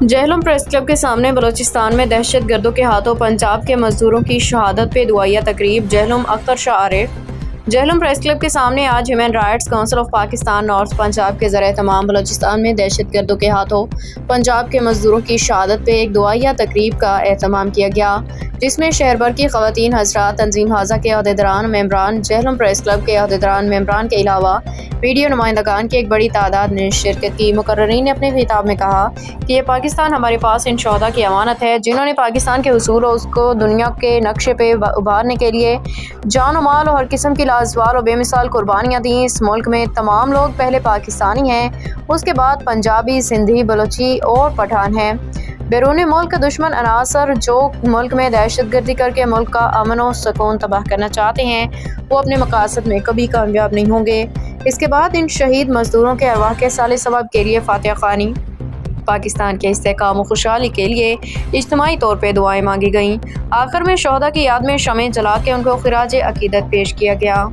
Jhelum press club के सामने बलूचिस्तान में दहशत गर्दों के हाथों पंजाब के मजदूरों की शहादत पे दुआया तकरीब। जहलम अख्तर शाह आरिफ। जहलम प्रेस क्लब के सामने आज human rights council of Pakistan north Punjab के ज़रिए तमाम बलूचिस्तान में दहशत गर्दों के हाथों पंजाब के मजदूरों की शहादत पे एक दुआया तकरीब का एहतमाम किया गया, जिसमें शहर भर की ख़वातीन हज़रात, तंजीम हाजा के अहदेदारान, मेम्बरान, जहलम प्रेस क्लब के अहदेदारान, मेम्बरान के अलावा मीडिया नुमाइंदगान की एक बड़ी तादाद ने शिरकत की। मुकर्रीन ने अपने खिताब में कहा कि ये पाकिस्तान हमारे पास इन शोहदा की अमानत है, जिन्होंने पाकिस्तान के उसूल और उसको दुनिया के नक्शे पे उभारने के लिए जान और माल और हर किस्म की लाजवाल और बेमिसाल कुर्बानियाँ दी। इस मुल्क में तमाम लोग पहले पाकिस्तानी हैं, उसके बाद पंजाबी, सिंधी, बलोची और पठान हैं। बैरून मुल्क दुश्मन अनासर जो मुल्क में दहशत गर्दी करके मुल्क का अमन और सुकून तबाह करना चाहते हैं, वो अपने मकासद में कभी कामयाब नहीं होंगे। इसके बाद इन शहीद मजदूरों के अरवाह के साले सवाब के लिए फातिहा ख़्वानी, पाकिस्तान के इस्तेहकाम और खुशहाली के लिए इज्तिमाई तौर पर दुआएं मांगी गईं। आखिर में शोहदा की याद में शमें जला के उनको खिराज अकीदत पेश किया गया।